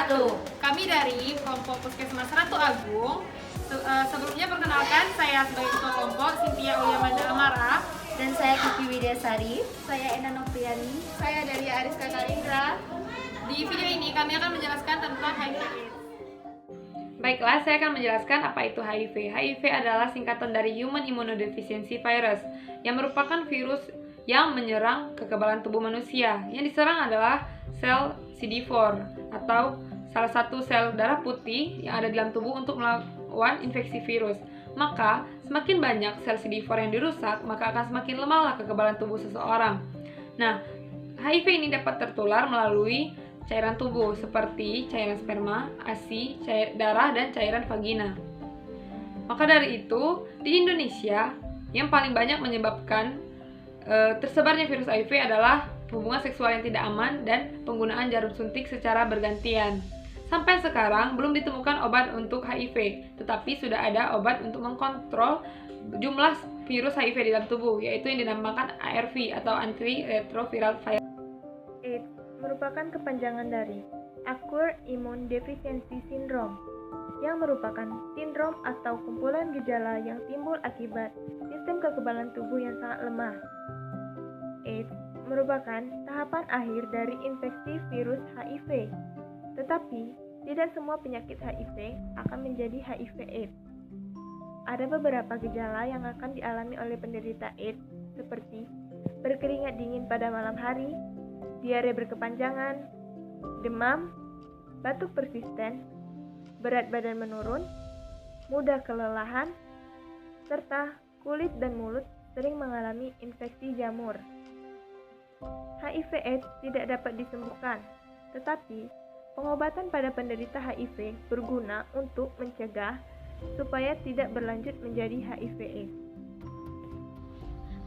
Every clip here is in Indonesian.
wabarakatuh. Kami dari kelompok Puskesmas Ratu Agung. Sebelumnya perkenalkan, saya sebagai ketua kelompok Cynthia Ulyamanda Amara. Dan saya Kiki Widyasari. Saya Ena Nopriani. Saya Dalia Ariska Karindra. Di video ini kami akan menjelaskan tentang HIV/AIDS. Baiklah, saya akan menjelaskan apa itu HIV. HIV adalah singkatan dari Human Immunodeficiency Virus, yang merupakan virus yang menyerang kekebalan tubuh manusia. Yang diserang adalah sel CD4 atau salah satu sel darah putih yang ada di dalam tubuh untuk melawan infeksi virus. Maka, semakin banyak sel CD4 yang dirusak, maka akan semakin lemahlah kekebalan tubuh seseorang. Nah, HIV ini dapat tertular melalui cairan tubuh seperti cairan sperma, ASI, darah, dan cairan vagina. Maka dari itu, di Indonesia yang paling banyak menyebabkan tersebarnya virus HIV adalah hubungan seksual yang tidak aman dan penggunaan jarum suntik secara bergantian. Sampai sekarang belum ditemukan obat untuk HIV, tetapi sudah ada obat untuk mengkontrol jumlah virus HIV di dalam tubuh, yaitu yang dinamakan ARV atau Antiretroviral Virus. AIDS merupakan kepanjangan dari Acquired Immune Deficiency Syndrome, yang merupakan sindrom atau kumpulan gejala yang timbul akibat sistem kekebalan tubuh yang sangat lemah. AIDS merupakan tahapan akhir dari infeksi virus HIV, tetapi tidak semua penyakit HIV akan menjadi HIV/AIDS. Ada beberapa gejala yang akan dialami oleh penderita AIDS, seperti berkeringat dingin pada malam hari, diare berkepanjangan, demam, batuk persisten, berat badan menurun, mudah kelelahan, serta kulit dan mulut sering mengalami infeksi jamur. HIV/AIDS tidak dapat disembuhkan, tetapi pengobatan pada penderita HIV berguna untuk mencegah supaya tidak berlanjut menjadi HIV/AIDS.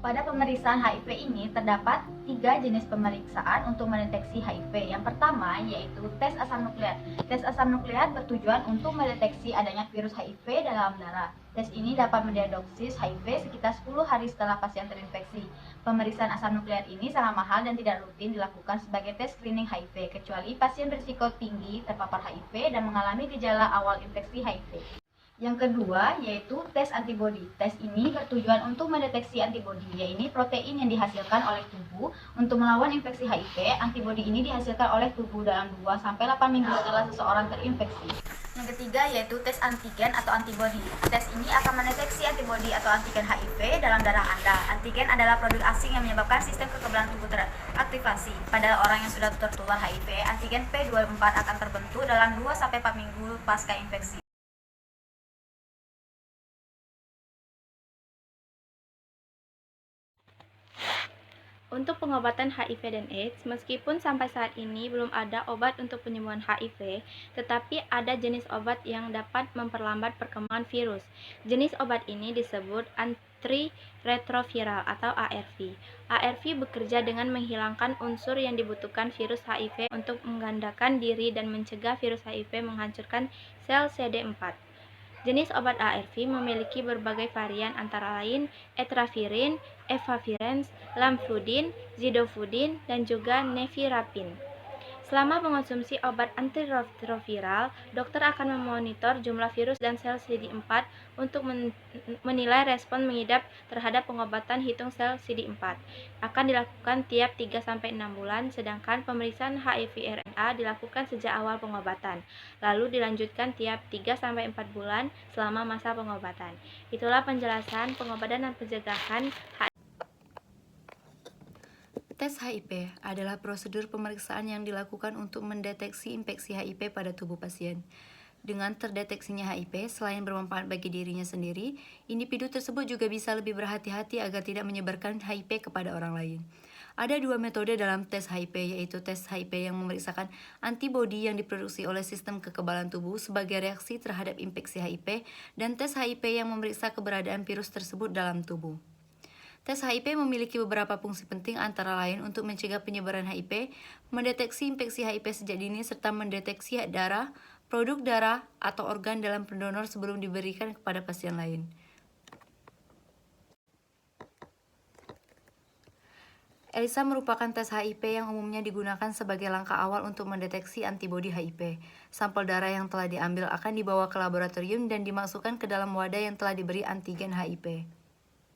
Pada pemeriksaan HIV ini terdapat 3 jenis pemeriksaan untuk mendeteksi HIV. Yang pertama yaitu tes asam nukleat. Tes asam nukleat bertujuan untuk mendeteksi adanya virus HIV dalam darah. Tes ini dapat mendiagnosis HIV sekitar 10 hari setelah pasien terinfeksi. Pemeriksaan asam nukleat ini sangat mahal dan tidak rutin dilakukan sebagai tes screening HIV, kecuali pasien berisiko tinggi terpapar HIV dan mengalami gejala awal infeksi HIV. Yang kedua yaitu tes antibodi. Tes ini bertujuan untuk mendeteksi antibodi, yaitu protein yang dihasilkan oleh tubuh untuk melawan infeksi HIV. Antibodi ini dihasilkan oleh tubuh dalam 2-8 minggu setelah seseorang terinfeksi. Yang ketiga yaitu tes antigen atau antibodi. Tes ini akan mendeteksi antibodi atau antigen HIV dalam darah Anda. Antigen adalah produk asing yang menyebabkan sistem kekebalan tubuh teraktivasi. Pada orang yang sudah tertular HIV, antigen P24 akan terbentuk dalam 2-4 minggu pasca infeksi. Untuk pengobatan HIV dan AIDS, meskipun sampai saat ini belum ada obat untuk penyembuhan HIV, tetapi ada jenis obat yang dapat memperlambat perkembangan virus. Jenis obat ini disebut antiretroviral atau ARV. ARV bekerja dengan menghilangkan unsur yang dibutuhkan virus HIV untuk menggandakan diri dan mencegah virus HIV menghancurkan sel CD4. Jenis obat ARV memiliki berbagai varian antara lain etravirin, efavirenz, lamivudin, zidovudin, dan juga nevirapin. Selama mengonsumsi obat antiretroviral, dokter akan memonitor jumlah virus dan sel CD4 untuk menilai respon mengidap terhadap pengobatan hitung sel CD4. Akan dilakukan tiap 3-6 bulan, sedangkan pemeriksaan HIV/RNA dilakukan sejak awal pengobatan, lalu dilanjutkan tiap 3-4 bulan selama masa pengobatan. Itulah penjelasan pengobatan dan pencegahan HIV. Tes HIV adalah prosedur pemeriksaan yang dilakukan untuk mendeteksi infeksi HIV pada tubuh pasien. Dengan terdeteksinya HIV, selain bermanfaat bagi dirinya sendiri, individu tersebut juga bisa lebih berhati-hati agar tidak menyebarkan HIV kepada orang lain. Ada 2 metode dalam tes HIV, yaitu tes HIV yang memeriksakan antibodi yang diproduksi oleh sistem kekebalan tubuh sebagai reaksi terhadap infeksi HIV, dan tes HIV yang memeriksa keberadaan virus tersebut dalam tubuh. Tes HIV memiliki beberapa fungsi penting antara lain untuk mencegah penyebaran HIV, mendeteksi infeksi HIV sejak dini, serta mendeteksi darah, produk darah, atau organ dalam pendonor sebelum diberikan kepada pasien lain. ELISA merupakan tes HIV yang umumnya digunakan sebagai langkah awal untuk mendeteksi antibodi HIV. Sampel darah yang telah diambil akan dibawa ke laboratorium dan dimasukkan ke dalam wadah yang telah diberi antigen HIV.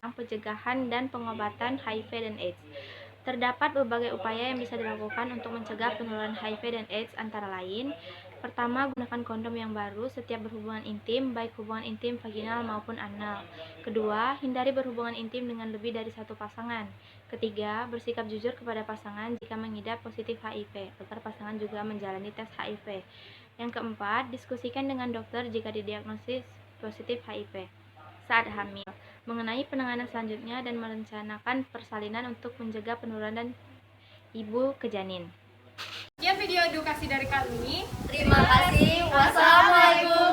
Pencegahan dan pengobatan HIV dan AIDS. Terdapat berbagai upaya yang bisa dilakukan untuk mencegah penularan HIV dan AIDS antara lain: pertama, gunakan kondom yang baru setiap berhubungan intim, baik hubungan intim vaginal maupun anal. Kedua, hindari berhubungan intim dengan lebih dari satu pasangan. Ketiga, bersikap jujur kepada pasangan jika mengidap positif HIV, agar pasangan juga menjalani tes HIV. Yang keempat, diskusikan dengan dokter jika didiagnosis positif HIV saat hamil, mengenai penanganan selanjutnya, dan merencanakan persalinan untuk mencegah penularan ibu ke janin. Sekian video edukasi dari kami. Terima kasih. Wassalamualaikum.